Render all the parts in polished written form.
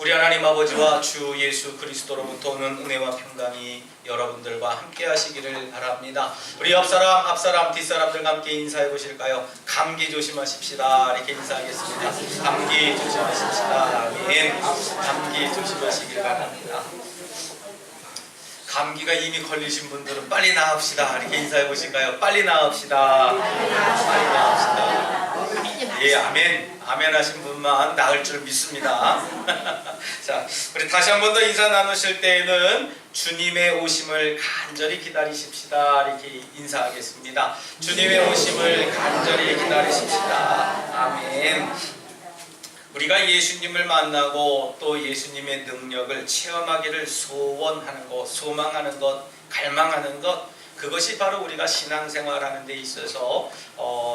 우리 하나님 아버지와 주 예수 그리스도로부터 오는 은혜와 평강이 여러분들과 함께 하시기를 바랍니다. 우리 앞사람 뒷사람들과 함께 인사해 보실까요? 감기 조심하십시다. 이렇게 인사하겠습니다. 감기 조심하십시다. 아멘. 감기 조심하시길 바랍니다. 감기가 이미 걸리신 분들은 빨리 나읍시다. 이렇게 인사해 보실까요? 빨리 나읍시다. 빨리 나읍시다. 예, 아멘. 아멘 하신 분만 나을 줄 믿습니다. 자, 우리 다시 한 번 더 인사 나누실 때에는 주님의 오심을 간절히 기다리십시다. 이렇게 인사하겠습니다. 주님의 오심을 간절히 기다리십시다. 아멘. 우리가 예수님을 만나고 또 예수님의 능력을 체험하기를 소원하는 것, 소망하는 것, 갈망하는 것, 그것이 바로 우리가 신앙생활하는 데 있어서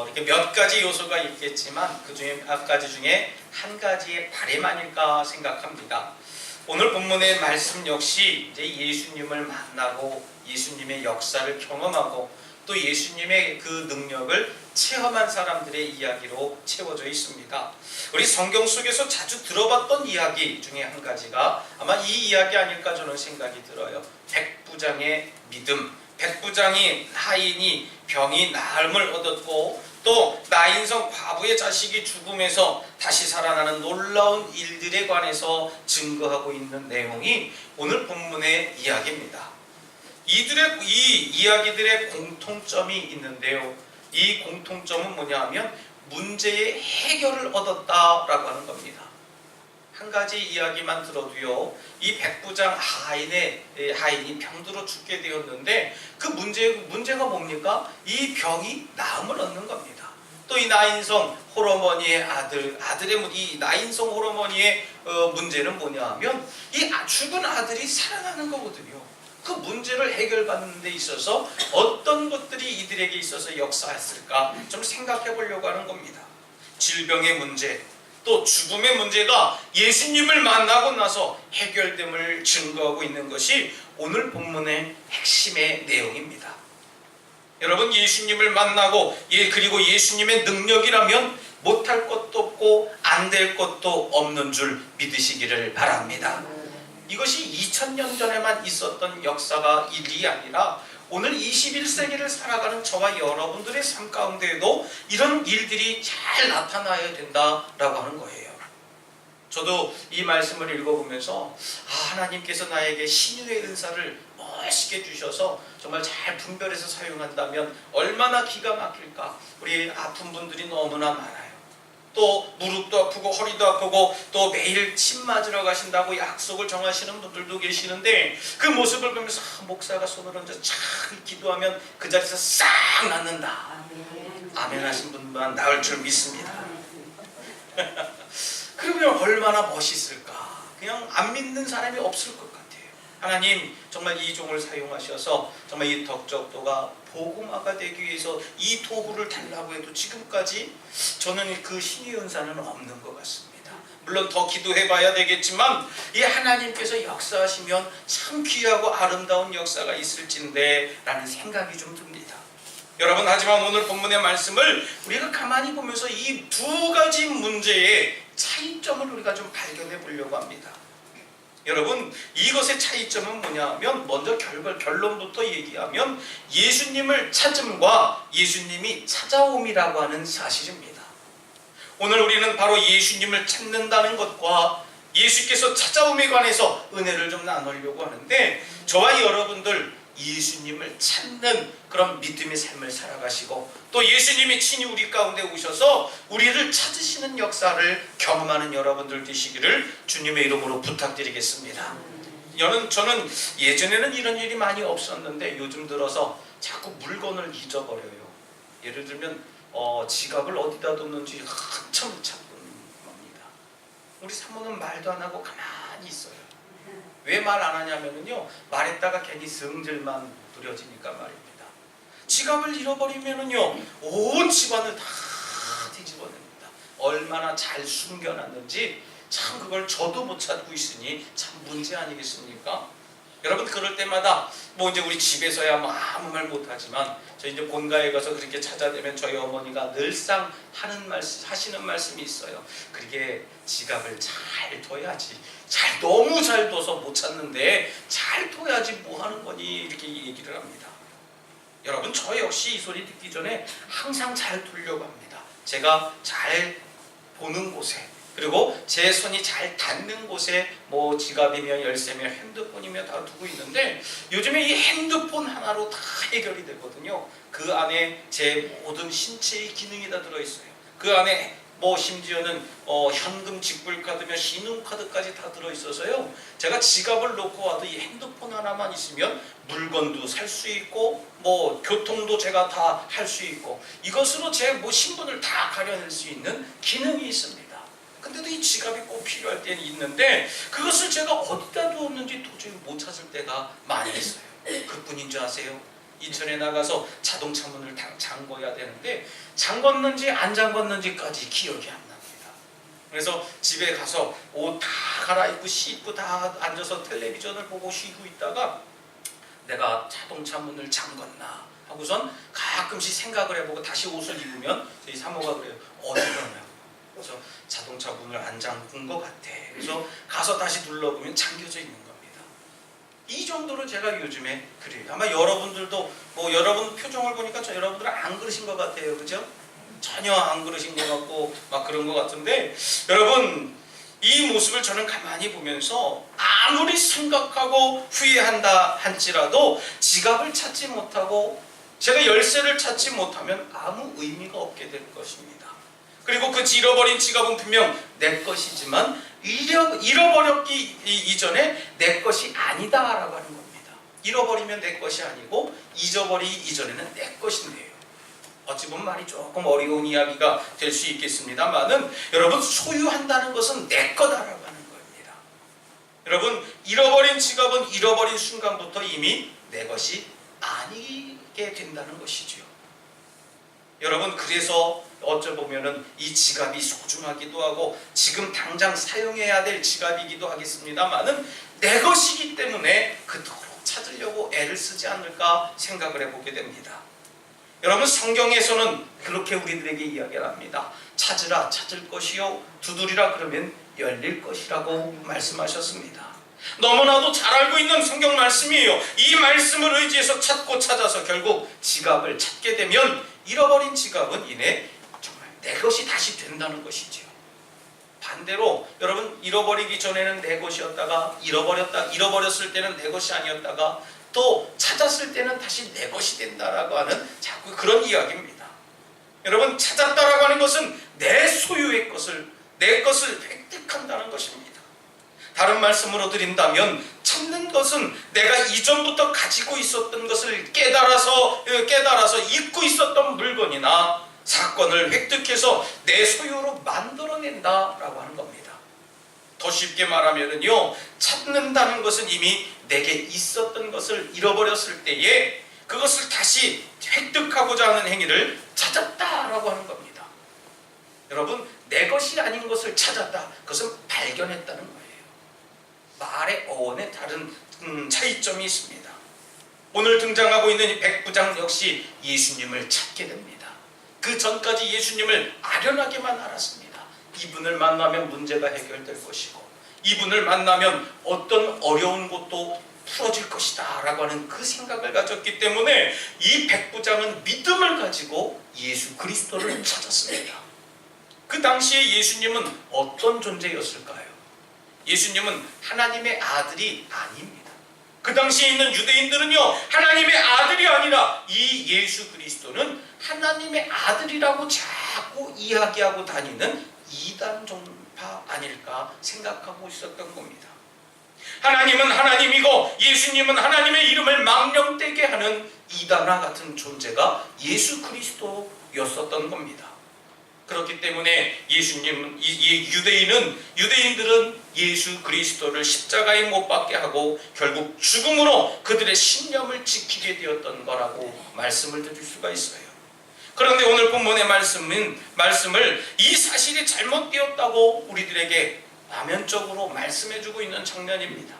이렇게 몇 가지 요소가 있겠지만 그 중에 몇 가지 중에 한 가지의 바램 아닐까 생각합니다. 오늘 본문의 말씀 역시 이제 예수님을 만나고 예수님의 역사를 경험하고 또 예수님의 그 능력을 체험한 사람들의 이야기로 채워져 있습니다. 우리 성경 속에서 자주 들어봤던 이야기 중에 한 가지가 아마 이 이야기 아닐까 저는 생각이 들어요. 백부장의 믿음. 백부장이 하인이 병이 나음을 얻었고 또 나인성 과부의 자식이 죽음에서 다시 살아나는 놀라운 일들에 관해서 증거하고 있는 내용이 오늘 본문의 이야기입니다. 이 이야기들의 공통점이 있는데요. 이 공통점은 뭐냐 하면 문제의 해결을 얻었다라고 하는 겁니다. 한 가지 이야기만 들어도요, 이 백부장 하인이 병들어 죽게 되었는데 그 문제가 뭡니까? 이 병이 나음을 얻는 겁니다. 또 이 나인성 홀어머니의 이 나인성 홀어머니의 문제는 뭐냐 하면 이 죽은 아들이 살아나는 거거든요. 그 문제를 해결받는 데 있어서 어떤 것들이 이들에게 있어서 역사했을까 좀 생각해 보려고 하는 겁니다. 질병의 문제, 또 죽음의 문제가 예수님을 만나고 나서 해결됨을 증거하고 있는 것이 오늘 본문의 핵심의 내용입니다. 여러분, 예수님을 만나고 그리고 예수님의 능력이라면 못할 것도 없고 안 될 것도 없는 줄 믿으시기를 바랍니다. 이것이 2000년 전에만 있었던 역사가 일이 아니라 오늘 21세기를 살아가는 저와 여러분들의 삶 가운데에도 이런 일들이 잘 나타나야 된다라고 하는 거예요. 저도 이 말씀을 읽어보면서 하나님께서 나에게 신유의 은사를 멋있게 주셔서 정말 잘 분별해서 사용한다면 얼마나 기가 막힐까. 우리 아픈 분들이 너무나 많아요. 또 무릎도 아프고 허리도 아프고 또 매일 침 맞으러 가신다고 약속을 정하시는 분들도 계시는데 그 모습을 보면서 목사가 손을 얹어 착 기도하면 그 자리에서 싹 낫는다. 아멘 하신 분만 나을 줄 믿습니다. 그러면 얼마나 멋있을까. 그냥 안 믿는 사람이 없을 것 같아요. 하나님 정말 이 종을 사용하셔서 정말 이 덕적도가 복음화가 되기 위해서 이 도구를 달라고 해도 지금까지 저는 그 신의 은사는 없는 것 같습니다. 물론 더 기도해봐야 되겠지만 이 하나님께서 역사하시면 참 귀하고 아름다운 역사가 있을진데 라는 생각이 좀 듭니다. 여러분, 하지만 오늘 본문의 말씀을 우리가 가만히 보면서 이 두 가지 문제의 차이점을 우리가 좀 발견해 보려고 합니다. 여러분, 이것의 차이점은 뭐냐면 먼저 결론부터 얘기하면 예수님을 찾음과 예수님이 찾아옴이라고 하는 사실입니다. 오늘 우리는 바로 예수님을 찾는다는 것과 예수께서 찾아옴에 관해서 은혜를 좀 나누려고 하는데 저와 여러분들 예수님을 찾는 그런 믿음의 삶을 살아가시고 또 예수님이 친히 우리 가운데 오셔서 우리를 찾으시는 역사를 경험하는 여러분들 되시기를 주님의 이름으로 부탁드리겠습니다. 저는 예전에는 이런 일이 많이 없었는데 요즘 들어서 자꾸 물건을 잊어버려요. 예를 들면 지갑을 어디다 뒀는지 한참 찾는 겁니다. 우리 사모는 말도 안 하고 가만히 있어요. 왜 말 안 하냐면요, 말했다가 괜히 성질만 부려지니까 말입니다. 지갑을 잃어버리면요 온 집안을 다 뒤집어냅니다. 얼마나 잘 숨겨놨는지 참 그걸 저도 못 찾고 있으니 참 문제 아니겠습니까? 여러분 그럴 때마다 뭐 이제 우리 집에서야 뭐 아무 말 못하지만 저 이제 본가에 가서 그렇게 찾아대면 저희 어머니가 늘상 하시는 말씀이 있어요. 그렇게 지갑을 잘 둬야지. 너무 잘 둬서 못 찾는데 잘 둬야지 뭐 하는 거니 이렇게 얘기를 합니다. 여러분 저 역시 이 소리 듣기 전에 항상 잘 두려고 합니다. 제가 잘 보는 곳에 그리고 제 손이 잘 닿는 곳에 뭐 지갑이며 열쇠며 핸드폰이며 다 두고 있는데 요즘에 이 핸드폰 하나로 다 해결이 되거든요. 그 안에 제 모든 신체의 기능이 다 들어있어요. 그 안에 뭐 심지어는 현금 직불카드며 신용카드까지 다 들어있어서요. 제가 지갑을 놓고 와도 이 핸드폰 하나만 있으면 물건도 살 수 있고 뭐 교통도 제가 다 할 수 있고 이것으로 제 뭐 신분을 다 가려낼 수 있는 기능이 있습니다. 근데도 이 지갑이 꼭 필요할 때는 있는데 그것을 제가 어디다 두었는지 도저히 못 찾을 때가 많이 있어요. 그뿐인 줄 아세요? 인천에 나가서 자동차 문을 잠궈야 되는데 잠궜는지 안 잠궜는지까지 기억이 안 납니다. 그래서 집에 가서 옷 다 갈아입고 씻고 다 앉아서 텔레비전을 보고 쉬고 있다가 내가 자동차 문을 잠궜나 하고선 가끔씩 생각을 해보고 다시 옷을 입으면 저희 사모가 그래요. 어디 그러냐고. 그래서 자동차 문을 안 잠근 것 같아. 그래서 가서 다시 눌러보면 잠겨져 있는 겁니다. 이 정도로 제가 요즘에 그래요. 아마 여러분들도 뭐 여러분 표정을 보니까 여러분들은 안 그러신 것 같아요. 그죠? 전혀 안 그러신 것 같고 막 그런 것 같은데 여러분 이 모습을 저는 가만히 보면서 아무리 생각하고 후회한다 할지라도 지갑을 찾지 못하고 제가 열쇠를 찾지 못하면 아무 의미가 없게 될 것입니다. 그리고 그 잃어버린 지갑은 분명 내 것이지만 잃어버렸기 이전에 내 것이 아니다라고 하는 겁니다. 잃어버리면 내 것이 아니고 잊어버리기 이전에는 내 것인데요. 어찌 보면 말이 조금 어려운 이야기가 될 수 있겠습니다만은 여러분 소유한다는 것은 내 거다라고 하는 겁니다. 여러분 잃어버린 지갑은 잃어버린 순간부터 이미 내 것이 아니게 된다는 것이죠. 여러분 그래서 어쩌보면은 이 지갑이 소중하기도 하고 지금 당장 사용해야 될 지갑이기도 하겠습니다만은 내 것이기 때문에 그토록 찾으려고 애를 쓰지 않을까 생각을 해보게 됩니다. 여러분 성경에서는 그렇게 우리들에게 이야기를 합니다. 찾으라 찾을 것이요 두드리라 그러면 열릴 것이라고 말씀하셨습니다. 너무나도 잘 알고 있는 성경 말씀이에요. 이 말씀을 의지해서 찾고 찾아서 결국 지갑을 찾게 되면 잃어버린 지갑은 이내 정말 내 것이 다시 된다는 것이지요. 반대로 여러분 잃어버리기 전에는 내 것이었다가 잃어버렸을 때는 내 것이 아니었다가 또 찾았을 때는 다시 내 것이 된다라고 하는 자꾸 그런 이야기입니다. 여러분 찾았다라고 하는 것은 내 소유의 것을 내 것을 획득한다는 것입니다. 다른 말씀으로 드린다면 찾는 것은 내가 이전부터 가지고 있었던 것을 깨달아서 잊고 있었던 물건이나 사건을 획득해서 내 소유로 만들어낸다라고 하는 겁니다. 더 쉽게 말하면요, 찾는다는 것은 이미 내게 있었던 것을 잃어버렸을 때에 그것을 다시 획득하고자 하는 행위를 찾았다라고 하는 겁니다. 여러분 내 것이 아닌 것을 찾았다. 그것은 발견했다는 거예요. 말의 어원에 다른 차이점이 있습니다. 오늘 등장하고 있는 이 백부장 역시 예수님을 찾게 됩니다. 그 전까지 예수님을 아련하게만 알았습니다. 이분을 만나면 문제가 해결될 것이고 이분을 만나면 어떤 어려운 것도 풀어질 것이다 라고 하는 그 생각을 가졌기 때문에 이 백부장은 믿음을 가지고 예수 그리스도를 찾았습니다. 그 당시에 예수님은 어떤 존재였을까요? 예수님은 하나님의 아들이 아닙니다. 그 당시에 있는 유대인들은요 하나님의 아들이 아니라 이 예수 그리스도는 하나님의 아들이라고 자꾸 이야기하고 다니는 이단 종파 아닐까 생각하고 있었던 겁니다. 하나님은 하나님이고 예수님은 하나님의 이름을 망령되게 하는 이단과 같은 존재가 예수 그리스도였었던 겁니다. 그렇기 때문에 유대인들은 예수 그리스도를 십자가에 못 박게 하고 결국 죽음으로 그들의 신념을 지키게 되었던 거라고 말씀을 드릴 수가 있어요. 그런데 오늘 본문의 말씀을 이 사실이 잘못되었다고 우리들에게 다면적으로 말씀해주고 있는 장면입니다.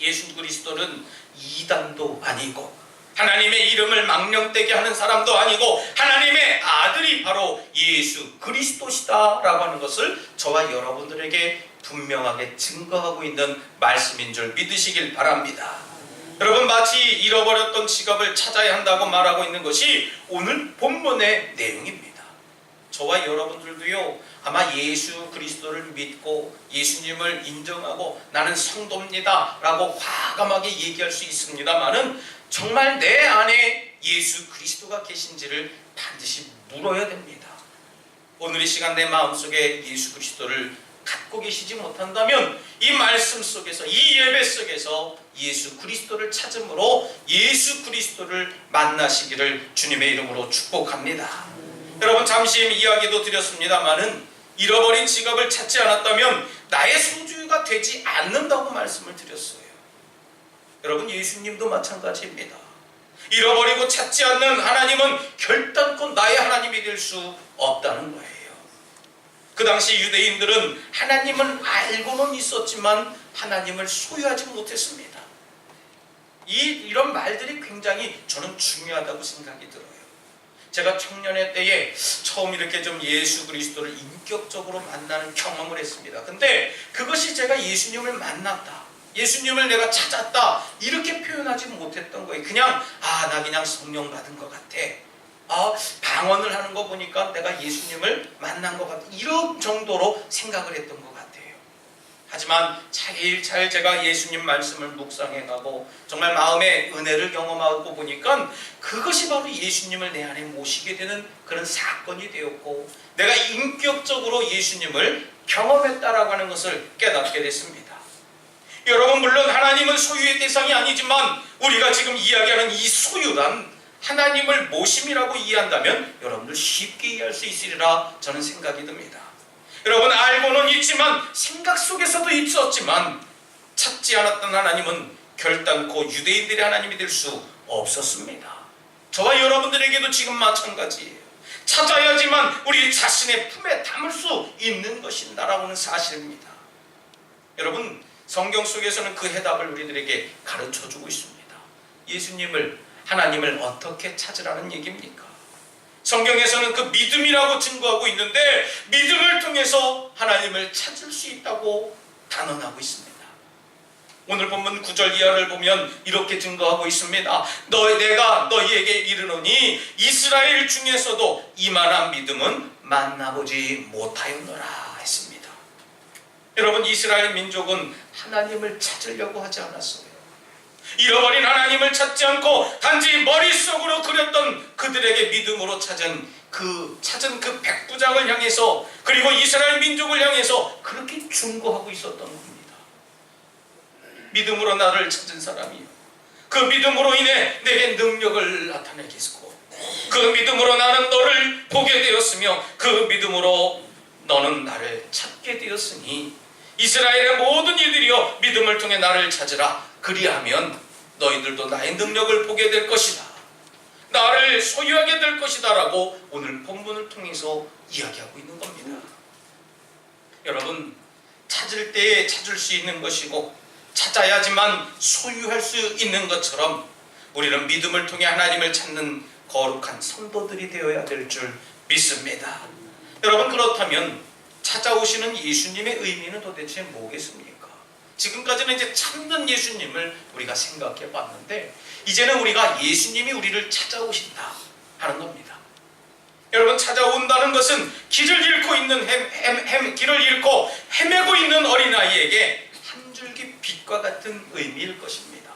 예수 그리스도는 이단도 아니고 하나님의 이름을 망령되게 하는 사람도 아니고 하나님의 아들이 바로 예수 그리스도시다 라고 하는 것을 저와 여러분들에게 분명하게 증거하고 있는 말씀인 줄 믿으시길 바랍니다. 여러분, 마치 잃어버렸던 지갑을 찾아야 한다고 말하고 있는 것이 오늘 본문의 내용입니다. 저와 여러분들도요, 아마 예수 그리스도를 믿고 예수님을 인정하고 나는 성도입니다 라고 과감하게 얘기할 수 있습니다만은 정말 내 안에 예수 그리스도가 계신지를 반드시 물어야 됩니다. 오늘 이 시간 내 마음속에 예수 그리스도를 갖고 계시지 못한다면 이 말씀 속에서, 이 예배 속에서 예수 그리스도를 찾음으로 예수 그리스도를 만나시기를 주님의 이름으로 축복합니다. 여러분, 잠시 이야기도 드렸습니다마는 잃어버린 지갑을 찾지 않았다면 나의 소유가 되지 않는다고 말씀을 드렸어요. 여러분, 예수님도 마찬가지입니다. 잃어버리고 찾지 않는 하나님은 결단코 나의 하나님이 될 수 없다는 거예요. 그 당시 유대인들은 하나님을 알고는 있었지만 하나님을 소유하지 못했습니다. 이런 말들이 굉장히 저는 중요하다고 생각이 들어요. 제가 청년의 때에 처음 이렇게 좀 예수 그리스도를 인격적으로 만나는 경험을 했습니다. 근데 그것이 제가 예수님을 만났다, 예수님을 내가 찾았다 이렇게 표현하지 못했던 거예요. 그냥 나 그냥 성령 받은 것 같아, 방언을 하는 거 보니까 내가 예수님을 만난 것 같아, 이런 정도로 생각을 했던 것 같아요. 하지만 차일차일 제가 예수님 말씀을 묵상해가고 정말 마음의 은혜를 경험하고 보니까 그것이 바로 예수님을 내 안에 모시게 되는 그런 사건이 되었고 내가 인격적으로 예수님을 경험했다라고 하는 것을 깨닫게 됐습니다. 여러분, 물론 하나님은 소유의 대상이 아니지만 우리가 지금 이야기하는 이 소유란 하나님을 모심이라고 이해한다면 여러분들 쉽게 이해할 수 있으리라 저는 생각이 듭니다. 여러분, 알고는 있지만 생각 속에서도 있었지만 찾지 않았던 하나님은 결단코 유대인들의 하나님이 될 수 없었습니다. 저와 여러분들에게도 지금 마찬가지예요. 찾아야지만 우리 자신의 품에 담을 수 있는 것이다라고 하는 사실입니다. 여러분, 성경 속에서는 그 해답을 우리들에게 가르쳐주고 있습니다. 예수님을, 하나님을 어떻게 찾으라는 얘기입니까? 성경에서는 그 믿음이라고 증거하고 있는데 믿음을 통해서 하나님을 찾을 수 있다고 단언하고 있습니다. 오늘 본문 9절 이하를 보면 이렇게 증거하고 있습니다. 내가 너희에게 이르노니 이스라엘 중에서도 이만한 믿음은 만나보지 못하였노라 했습니다. 여러분, 이스라엘 민족은 하나님을 찾으려고 하지 않았어요. 잃어버린 하나님을 찾지 않고 단지 머릿속으로 그렸던 그들에게 믿음으로 찾은 그 백부장을 향해서, 그리고 이스라엘 민족을 향해서 그렇게 충고하고 있었던 겁니다. 믿음으로 나를 찾은 사람이요, 그 믿음으로 인해 내게 능력을 나타내겠고, 그 믿음으로 나는 너를 보게 되었으며 그 믿음으로 너는 나를 찾게 되었으니 이스라엘의 모든 이들이여 믿음을 통해 나를 찾으라. 그리하면 너희들도 나의 능력을 보게 될 것이다, 나를 소유하게 될 것이다 라고 오늘 본문을 통해서 이야기하고 있는 겁니다. 여러분, 찾을 때에 찾을 수 있는 것이고 찾아야지만 소유할 수 있는 것처럼 우리는 믿음을 통해 하나님을 찾는 거룩한 성도들이 되어야 될 줄 믿습니다. 여러분, 그렇다면 찾아오시는 예수님의 의미는 도대체 뭐겠습니까? 지금까지는 이제 찾는 예수님을 우리가 생각해 봤는데 이제는 우리가 예수님이 우리를 찾아오신다 하는 겁니다. 여러분, 찾아온다는 것은 길을 잃고 헤매고 있는 어린아이에게 한 줄기 빛과 같은 의미일 것입니다.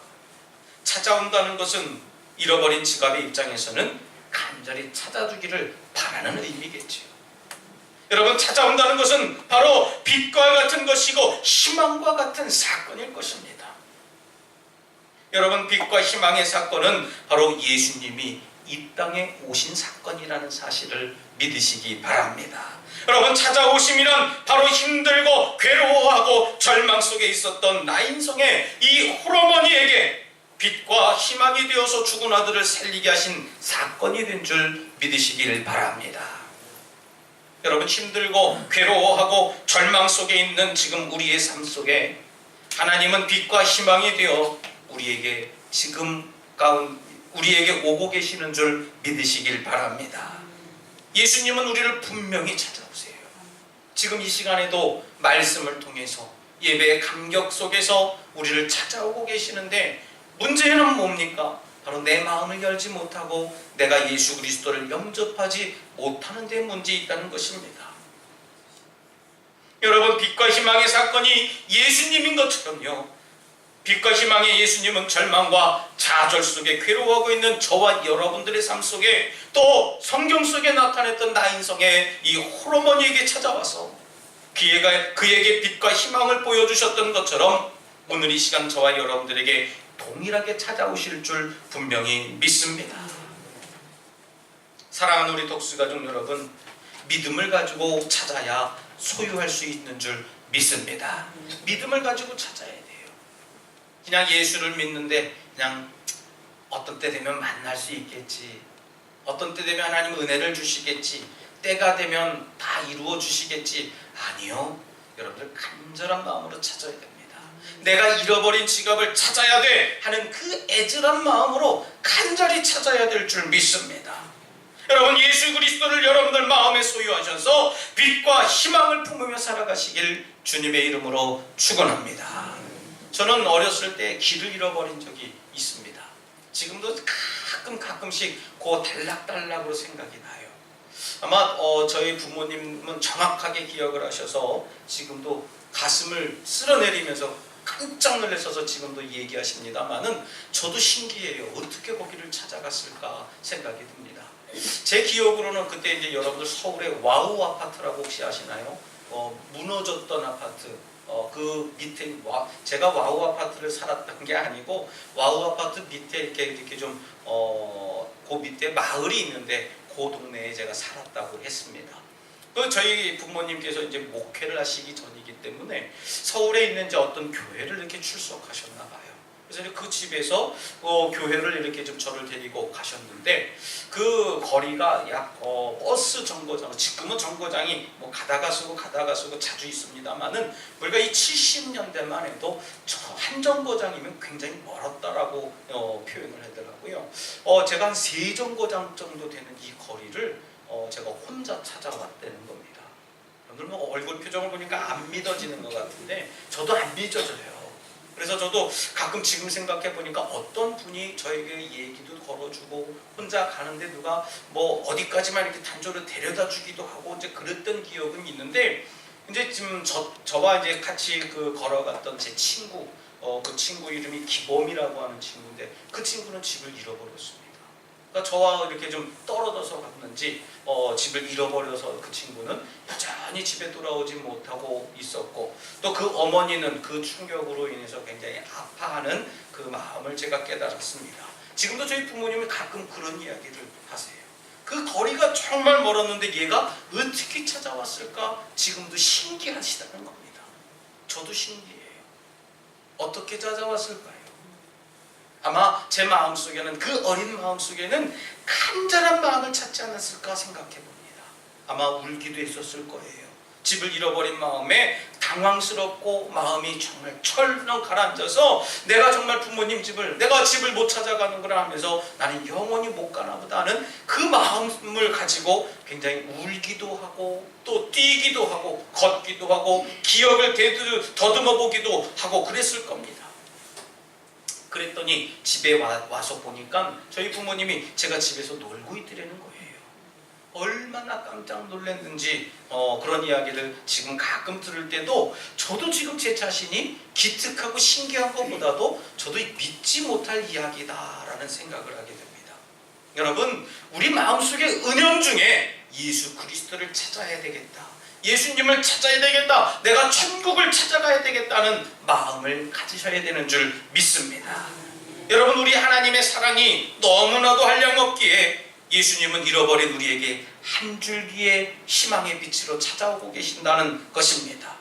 찾아온다는 것은 잃어버린 지갑의 입장에서는 간절히 찾아주기를 바라는 의미겠지요. 여러분, 찾아온다는 것은 바로 빛과 같은 것이고 희망과 같은 사건일 것입니다. 여러분, 빛과 희망의 사건은 바로 예수님이 이 땅에 오신 사건이라는 사실을 믿으시기 바랍니다. 여러분, 찾아오심이란 바로 힘들고 괴로워하고 절망 속에 있었던 나인성의 이 홀어머니에게 빛과 희망이 되어서 죽은 아들을 살리게 하신 사건이 된 줄 믿으시길 바랍니다. 여러분, 힘들고 괴로워하고 절망 속에 있는 지금 우리의 삶 속에 하나님은 빛과 희망이 되어 우리에게 우리에게 오고 계시는 줄 믿으시길 바랍니다. 예수님은 우리를 분명히 찾아오세요. 지금 이 시간에도 말씀을 통해서 예배의 감격 속에서 우리를 찾아오고 계시는데, 문제는 뭡니까? 바로 내 마음을 열지 못하고 내가 예수 그리스도를 영접하지 못하는 데 문제 있다는 것입니다. 여러분, 빛과 희망의 사건이 예수님인 것처럼요, 빛과 희망의 예수님은 절망과 좌절 속에 괴로워하고 있는 저와 여러분들의 삶 속에, 또 성경 속에 나타냈던 나인성의 이 홀어머니에게 찾아와서 그에게 빛과 희망을 보여주셨던 것처럼 오늘 이 시간 저와 여러분들에게 동일하게 찾아오실 줄 분명히 믿습니다. 사랑하는 우리 독수가족 여러분, 믿음을 가지고 찾아야 소유할 수 있는 줄 믿습니다. 믿음을 가지고 찾아야 돼요. 그냥 예수를 믿는데 그냥 어떤 때 되면 만날 수 있겠지, 어떤 때 되면 하나님 은혜를 주시겠지, 때가 되면 다 이루어 주시겠지. 아니요, 여러분들 간절한 마음으로 찾아야 됩니다. 내가 잃어버린 지갑을 찾아야 돼 하는 그 애절한 마음으로 간절히 찾아야 될 줄 믿습니다. 여러분, 예수 그리스도를 여러분들 마음에 소유하셔서 빛과 희망을 품으며 살아가시길 주님의 이름으로 축원합니다. 저는 어렸을 때 길을 잃어버린 적이 있습니다. 지금도 가끔씩 그 달락달락으로 생각이 나요. 아마 저희 부모님은 정확하게 기억을 하셔서 지금도 가슴을 쓸어내리면서 깜짝 놀라셔서 지금도 얘기하십니다만은, 저도 신기해요. 어떻게 거기를 찾아갔을까 생각이 듭니다. 제 기억으로는 그때 이제 여러분들 서울의 와우 아파트라고 혹시 아시나요? 무너졌던 아파트. 그 밑에 제가 와우 아파트를 살았던 게 아니고, 와우 아파트 밑에 이렇게 좀 그 밑에 마을이 있는데 그 동네에 제가 살았다고 했습니다. 저희 부모님께서 이제 목회를 하시기 전이기 때문에 서울에 있는 이제 어떤 교회를 이렇게 출석하셨나 봐요. 그래서 이제 그 집에서 교회를 이렇게 좀 저를 데리고 가셨는데, 그 거리가 약 버스 정거장, 지금은 정거장이 뭐 가다가 쓰고 자주 있습니다만은, 우리가 이 70년대만 해도 한 정거장이면 굉장히 멀었다라고 표현을 하더라고요. 제가 한 3정거장 정도 되는 이 거리를 제가 혼자 찾아왔다는 겁니다. 여러분들 뭐 얼굴 표정을 보니까 안 믿어지는 것 같은데 저도 안 믿어져요. 그래서 저도 가끔 지금 생각해 보니까 어떤 분이 저에게 얘기도 걸어주고, 혼자 가는데 누가 뭐 어디까지만 이렇게 단조를 데려다 주기도 하고 이제 그랬던 기억은 있는데, 이제 지금 저와 이제 같이 걸어갔던 제 친구, 그 친구 이름이 기범이라고 하는 친구인데, 그 친구는 집을 잃어버렸습니다. 그러니까 저와 이렇게 좀 떨어져서 갔는지 집을 잃어버려서 그 친구는 여전히 집에 돌아오지 못하고 있었고, 또 그 어머니는 그 충격으로 인해서 굉장히 아파하는 그 마음을 제가 깨달았습니다. 지금도 저희 부모님은 가끔 그런 이야기를 하세요. 그 거리가 정말 멀었는데 얘가 어떻게 찾아왔을까 지금도 신기하시다는 겁니다. 저도 신기해요. 어떻게 찾아왔을까요? 아마 제 마음속에는, 그 어린 마음속에는 간절한 마음을 찾지 않았을까 생각해 봅니다. 아마 울기도 했었을 거예요. 집을 잃어버린 마음에 당황스럽고 마음이 정말 철렁 가라앉아서 내가 정말 부모님 내가 집을 못 찾아가는구나 하면서 나는 영원히 못 가나 보다 하는 그 마음을 가지고 굉장히 울기도 하고, 또 뛰기도 하고, 걷기도 하고, 기억을 더듬어 보기도 하고 그랬을 겁니다. 그랬더니 집에 와서 보니까 저희 부모님이 제가 집에서 놀고 있더라는 거예요. 얼마나 깜짝 놀랐는지 그런 이야기를 지금 가끔 들을 때도 저도 지금 제 자신이 기특하고 신기한 것보다도 저도 믿지 못할 이야기다라는 생각을 하게 됩니다. 여러분, 우리 마음속에 은연 중에 예수 그리스도를 찾아야 되겠다, 예수님을 찾아야 되겠다, 내가 천국을 찾아가야 되겠다는 마음을 가지셔야 되는 줄 믿습니다. 여러분, 우리 하나님의 사랑이 너무나도 한량없기에 예수님은 잃어버린 우리에게 한 줄기의 희망의 빛으로 찾아오고 계신다는 것입니다.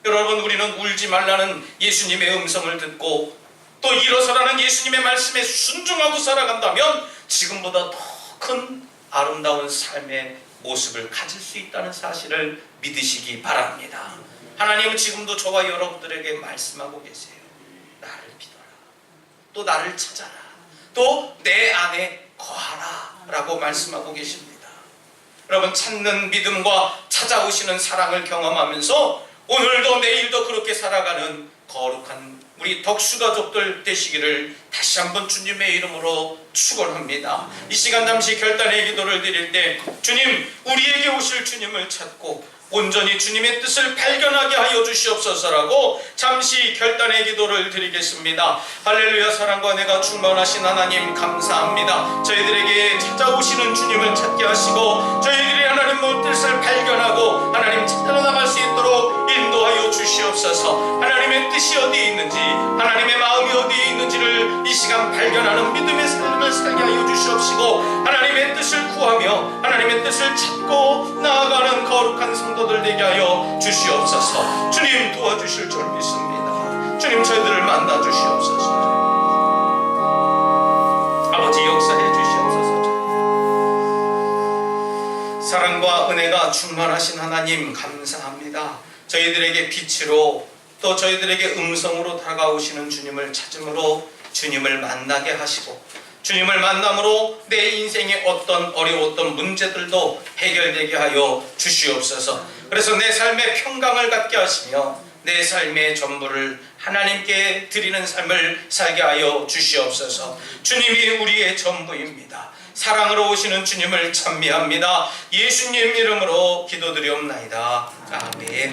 여러분, 우리는 울지 말라는 예수님의 음성을 듣고 또 일어서라는 예수님의 말씀에 순종하고 살아간다면 지금보다 더 큰 아름다운 삶의 모습을 가질 수 있다는 사실을 믿으시기 바랍니다. 하나님은 지금도 저와 여러분들에게 말씀하고 계세요. 나를 믿어라. 또 나를 찾아라. 또 내 안에 거하라 라고 말씀하고 계십니다. 여러분, 찾는 믿음과 찾아오시는 사랑을 경험하면서 오늘도 내일도 그렇게 살아가는 거룩한 우리 덕수가족들 되시기를 다시 한번 주님의 이름으로 축원합니다. 이 시간 잠시 결단의 기도를 드릴 때 주님, 우리에게 오실 주님을 찾고 온전히 주님의 뜻을 발견하게 하여 주시옵소서라고 잠시 결단의 기도를 드리겠습니다. 할렐루야. 사랑과 은혜가 충만하신 하나님 감사합니다. 저희들에게 찾아오시는 주님을 찾게 하시고 저희들이 하나님의 뜻을 발견하고 하나님 찾아 나갈 수 있도록 인도하여 주시옵소서. 하나님의 뜻이 어디에 있는지, 하나님의 마음이 어디에 있는지를 이 시간 발견하는 믿음의 삶을 살게 하여 주시옵시고 하나님의 뜻을 구하며 하나님의 뜻을 찾고 나아가는 거룩한 성도들 되게 하여 주시옵소서. 주님 도와주실 줄 믿습니다. 주님 저희들을 만나 주시옵소서. 아버지 역사해 주시옵소서. 사랑과 은혜가 충만하신 하나님 감사합니다. 저희들에게 빛으로 또 저희들에게 음성으로 다가오시는 주님을 찾음으로 주님을 만나게 하시고 주님을 만남으로 내 인생의 어떤 어려웠던 문제들도 해결되게 하여 주시옵소서. 그래서 내 삶의 평강을 갖게 하시며 내 삶의 전부를 하나님께 드리는 삶을 살게 하여 주시옵소서. 주님이 우리의 전부입니다. 사랑으로 오시는 주님을 찬미합니다. 예수님 이름으로 기도드리옵나이다. 아멘.